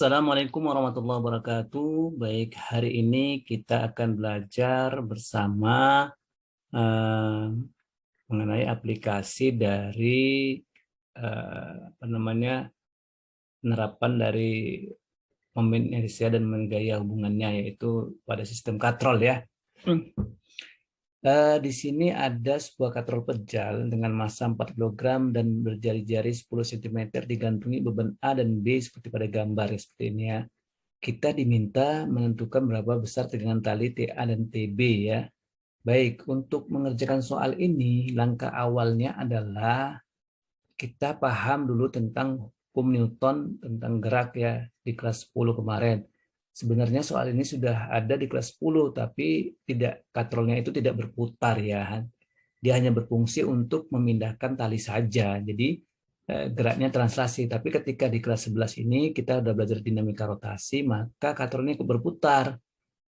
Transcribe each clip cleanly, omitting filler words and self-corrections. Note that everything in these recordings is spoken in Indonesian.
Assalamualaikum warahmatullahi wabarakatuh. Baik, hari ini kita akan belajar bersama eh, mengenai aplikasi dari penerapan dari momen inersia dan momen gaya hubungannya, yaitu pada sistem katrol ya. Di sini ada sebuah katrol pejal dengan massa 4 kg dan berjari-jari 10 cm digantungi beban A dan B seperti pada gambar seperti ini ya. Kita diminta menentukan berapa besar tegangan tali TA dan TB ya. Baik, untuk mengerjakan soal ini, langkah awalnya adalah kita paham dulu tentang hukum Newton, tentang gerak ya, di kelas 10 kemarin. Sebenarnya soal ini sudah ada di kelas 10, tapi katrolnya itu tidak berputar ya. Dia hanya berfungsi untuk memindahkan tali saja. Jadi geraknya translasi. Tapi ketika di kelas 11 ini kita sudah belajar dinamika rotasi, maka katrolnya ikut berputar,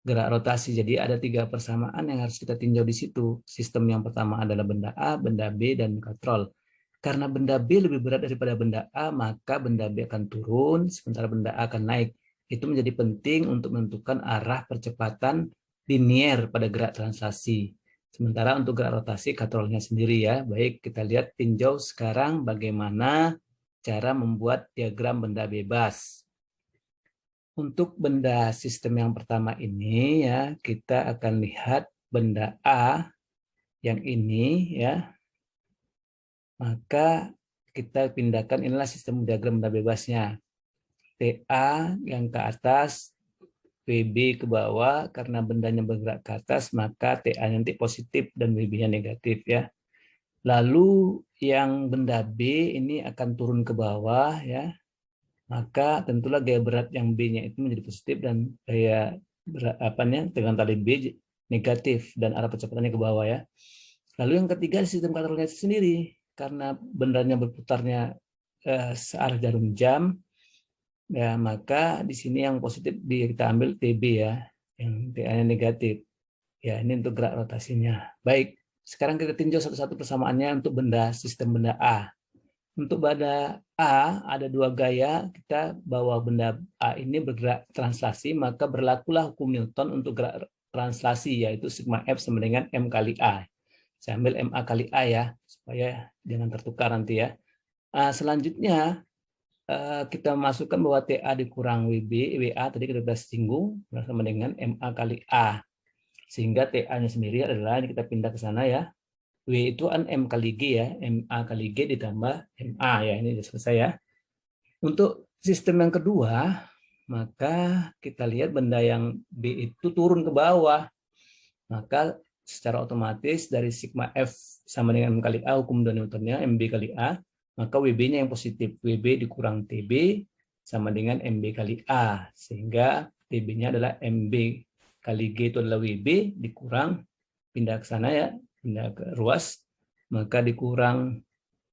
gerak rotasi. Jadi ada 3 persamaan yang harus kita tinjau di situ. Sistem yang pertama adalah benda A, benda B, dan katrol. Karena benda B lebih berat daripada benda A, maka benda B akan turun, sementara benda A akan naik. Itu menjadi penting untuk menentukan arah percepatan linier pada gerak translasi. Sementara untuk gerak rotasi katrolnya sendiri ya. Baik, kita lihat tinjau sekarang bagaimana cara membuat diagram benda bebas. Untuk benda sistem yang pertama ini ya, kita akan lihat benda A yang ini ya. Maka kita pindahkan, inilah sistem diagram benda bebasnya. TA yang ke atas, WB ke bawah, karena bendanya bergerak ke atas, maka TA nanti positif dan WB-nya negatif ya. Lalu yang benda B ini akan turun ke bawah ya. Maka tentulah gaya berat yang B-nya itu menjadi positif dan gaya berat tegangan tali B negatif dan arah percepatannya ke bawah ya. Lalu yang ketiga sistem katrolnya itu sendiri, karena bendanya berputarnya searah jarum jam, ya maka di sini yang positif kita ambil TB ya, yang TA-nya negatif. Ya ini untuk gerak rotasinya. Baik, sekarang kita tinjau satu-satu persamaannya untuk sistem benda A. Untuk benda A ada 2 gaya, kita bawa benda A ini bergerak translasi, maka berlakulah hukum Newton untuk gerak translasi, yaitu sigma F sama dengan M kali A. Saya ambil MA kali A ya, supaya jangan tertukar nanti ya. Selanjutnya kita masukkan bahwa TA dikurang WA tadi kita sudah singgung sama dengan MA kali A. Sehingga TA-nya sendiri adalah, ini kita pindah ke sana ya. W itu kan M kali G ya, MA kali G ditambah MA ya, ini sudah selesai ya. Untuk sistem yang kedua, maka kita lihat benda yang B itu turun ke bawah. Maka secara otomatis dari sigma F sama dengan M kali A, hukum Newtonnya MB kali A, maka WB-nya yang positif. WB dikurang TB sama dengan MB kali A. Sehingga TB-nya adalah MB kali G itu adalah WB, dikurang, pindah ke sana ya, pindah ke ruas, maka dikurang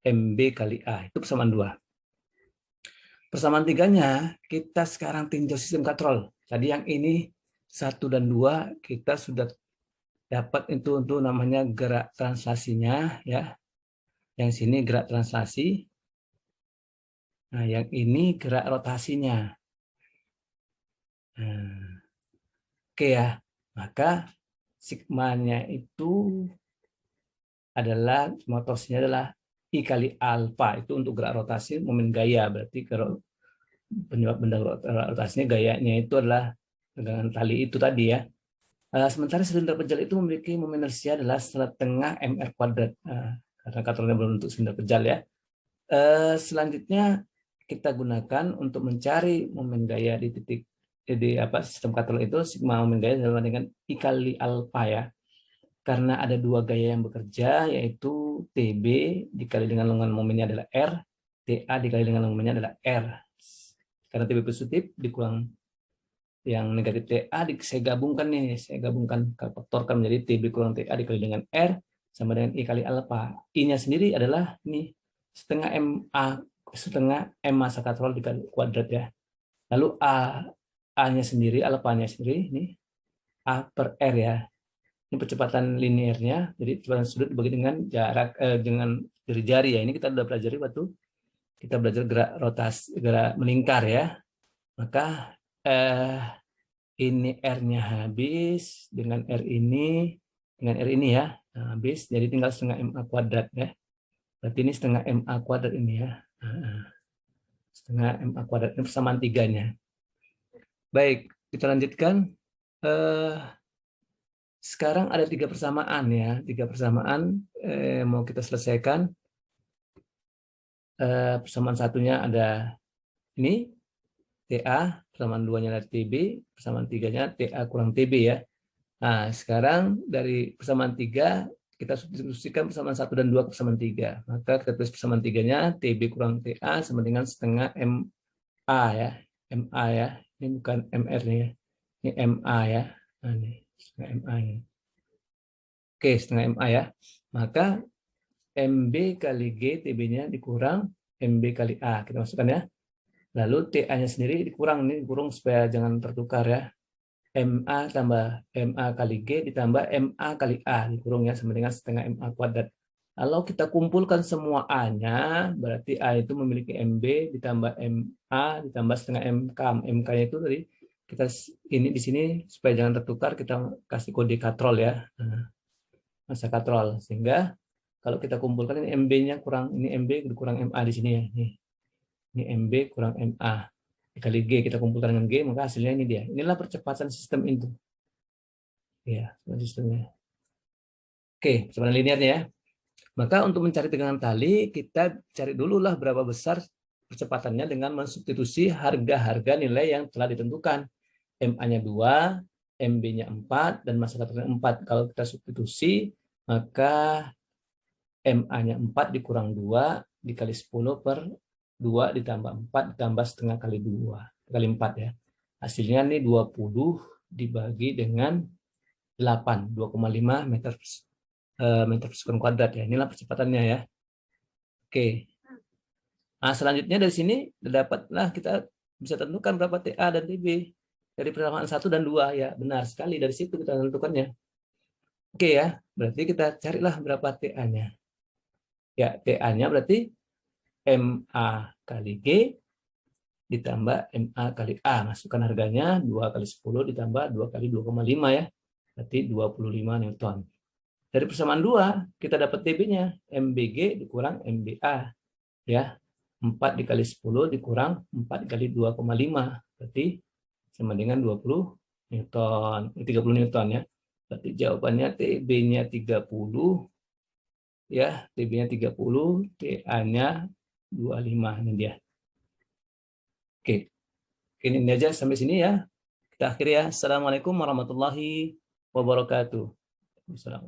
MB kali A. Itu persamaan 2. Persamaan 3-nya, kita sekarang tinjau sistem katrol. Tadi yang ini 1 dan 2 kita sudah dapat itu untuk namanya gerak translasinya ya. Yang sini gerak translasi. Nah, yang ini gerak rotasinya. Oke ya. Maka sigmanya itu adalah torsinya adalah I kali alfa, itu untuk gerak rotasi momen gaya. Berarti kalau penyebab benda rotasinya gayanya itu adalah tegangan tali itu tadi ya. Sementara silinder pejal itu memiliki momen inersia adalah setengah mr kuadrat. Karena katrolnya berbentuk silinder pejal ya. Selanjutnya kita gunakan untuk mencari momen gaya di titik sistem katrol itu, sigma momen gaya sama dengan I kali alfa ya. Karena ada 2 gaya yang bekerja, yaitu TB dikali dengan longgan momennya adalah R, TA dikali dengan longgan momennya adalah R. Karena TB positif dikurang yang negatif TA, saya gabungkan faktorkan menjadi TB kurang TA dikali dengan R sama dengan I kali alfa. I-nya sendiri adalah ini setengah M massa katrol dikali kuadrat ya. Lalu A-nya sendiri, alfanya sendiri ini A per R ya. Ini percepatan liniernya, jadi percepatan sudut dibagi dengan jarak dengan jari-jari ya. Ini kita sudah pelajari waktu kita belajar gerak rotasi, gerak melingkar ya. Maka ini R-nya habis dengan R ini ya. Nah, habis, jadi tinggal setengah MA kuadrat ya. Berarti ini setengah MA kuadrat ini ya. Setengah MA kuadrat ini persamaan tiganya. Baik, kita lanjutkan. Sekarang ada 3 persamaan ya. 3 persamaan mau kita selesaikan. Persamaan satunya ada ini, TA, persamaan 2-nya ada TB, persamaan 3-nya TA kurang TB ya. Nah, sekarang dari persamaan 3, kita substitusikan persamaan 1 dan 2 ke persamaan 3. Maka kita tulis persamaan 3-nya, TB kurang TA sama dengan setengah MA ya. MA ya. Ini bukan MR nih ya. Ini MA ya. Nah, ini setengah MA ini. Oke, setengah MA ya. Maka MB kali G, TB-nya dikurang MB kali A. Kita masukkan ya. Lalu TA-nya sendiri dikurang. Ini dikurang supaya jangan tertukar ya. MA tambah MA kali G ditambah MA kali A dikurung ya sama dengan setengah MA kuadrat. Kalau kita kumpulkan semua A-nya, berarti A itu memiliki MB ditambah MA ditambah setengah MK. MK-nya itu tadi kita ini di sini supaya jangan tertukar kita kasih kode katrol ya. Masa katrol sehingga kalau kita kumpulkan ini MB-nya kurang ini MB kurang MA di sini ya. Ini MB kurang MA kali G, kita kumpulkan dengan G, maka hasilnya ini dia. Inilah percepatan sistem itu. Ya, sistemnya. Oke, percepatan linearnya ya. Maka untuk mencari tegangan tali, kita cari dulu lah berapa besar percepatannya dengan mensubstitusi harga-harga nilai yang telah ditentukan. MA-nya 2, MB-nya 4, dan masa katrolnya 4. Kalau kita substitusi, maka MA-nya 4 dikurang 2, dikali 10 per 2 ditambah 4 ditambah setengah kali 2 kali 4 ya. Hasilnya ini 20 dibagi dengan 8, 2,5 meter per sekund kuadrat ya. Inilah percepatannya ya. Oke. Nah, selanjutnya dari sini dapatlah kita bisa tentukan berapa TA dan TB dari persamaan 1 dan 2 ya. Benar sekali dari situ kita tentukannya. Oke ya. Berarti kita carilah berapa TA-nya. Ya, TA-nya berarti MA kali G ditambah MA kali A. Masukkan harganya 2 kali 10 ditambah 2 kali 2,5 ya. Berarti 25 Newton. Dari persamaan 2, kita dapat TB-nya. MBG dikurang MBA. Ya, 4 dikali 10 dikurang 4 kali 2,5. Berarti sama dengan 20 Newton. 30 Newton ya. Berarti jawabannya TB-nya 30. Ya, TB-nya 30, TA-nya 25. Ini dia. Oke. Ini aja sampai sini ya. Kita akhiri ya. Assalamualaikum warahmatullahi wabarakatuh. Assalamualaikum.